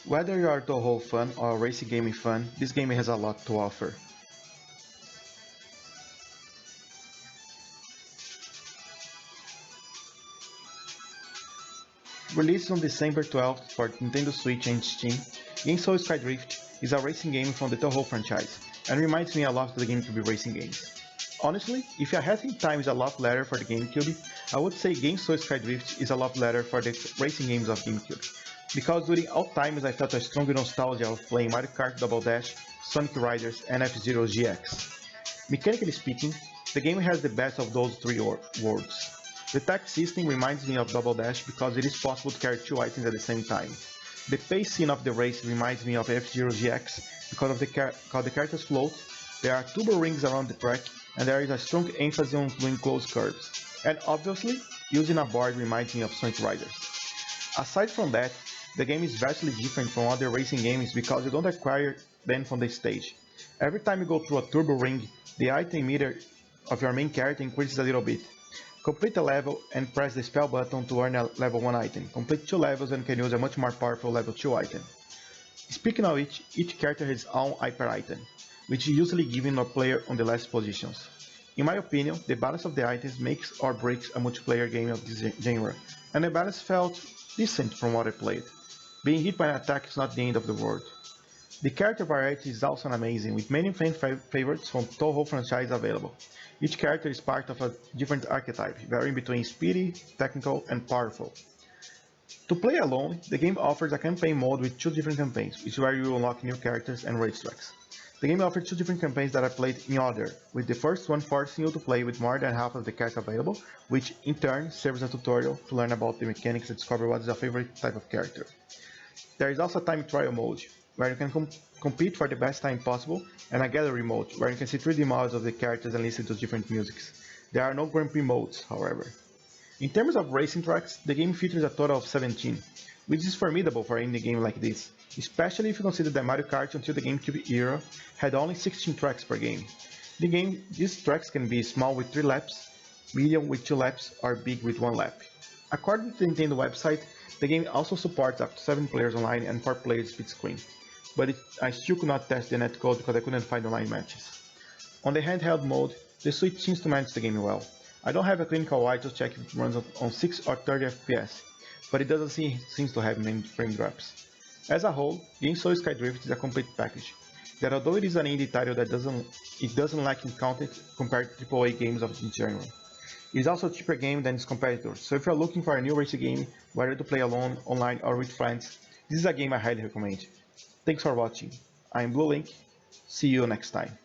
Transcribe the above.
Whether you are Toho fan or a racing gaming fan, this game has a lot to offer. Released on December 12th for Nintendo Switch and Steam, Gensou Skydrift is a racing game from the Toho franchise, and reminds me a lot of the GameCube racing games. Honestly, if I had time is a love letter for the GameCube, I would say Gensou Skydrift is a love letter for the racing games of GameCube. Because during all times I felt a strong nostalgia of playing Mario Kart Double Dash, Sonic Riders, and F-Zero GX. Mechanically speaking, the game has the best of those three worlds. The tech system reminds me of Double Dash because it is possible to carry two items at the same time. The pace scene of the race reminds me of F-Zero GX because of the characters float, there are turbo rings around the track, and there is a strong emphasis on doing close curves. And obviously, using a board reminds me of Sonic Riders. Aside from that, the game is vastly different from other racing games because you don't acquire them from the stage. Every time you go through a turbo ring, the item meter of your main character increases a little bit. Complete a level and press the spell button to earn a level 1 item. Complete 2 levels and can use a much more powerful level 2 item. Speaking of which, each character has its own hyper item, which is usually given to a player on the last positions. In my opinion, the balance of the items makes or breaks a multiplayer game of this genre, and the balance felt decent from what I played. Being hit by an attack is not the end of the world. The character variety is also amazing, with many fan favorites from Toho franchise available. Each character is part of a different archetype, varying between speedy, technical, and powerful. To play alone, the game offers a campaign mode with 2 different campaigns, which is where you unlock new characters and racetracks. The game offers 2 different campaigns that I played in order, with the first one forcing you to play with more than half of the characters available, which in turn serves as a tutorial to learn about the mechanics and discover what is your favorite type of character. There is also a time trial mode, where you can compete for the best time possible, and a gallery mode, where you can see 3D models of the characters and listen to different musics. There are no Grand Prix modes, however. In terms of racing tracks, the game features a total of 17, which is formidable for any game like this, especially if you consider that Mario Kart until the GameCube era had only 16 tracks per game. These tracks can be small with 3 laps, medium with 2 laps, or big with 1 lap. According to the Nintendo website, the game also supports up to 7 players online and 4 players split screen, but I still could not test the netcode because I couldn't find online matches. On the handheld mode, the Switch seems to manage the game well. I don't have a clinical eye to check if it runs on 6 or 30 FPS, but it doesn't seem to have many frame drops. As a whole, Gensou Skydrift is a complete package, that although it is an indie title that doesn't lack in content compared to AAA games of this genre. It is also a cheaper game than its competitors, so if you are looking for a new racing game, whether to play alone, online or with friends, this is a game I highly recommend. Thanks for watching. I'm Blue Link, see you next time.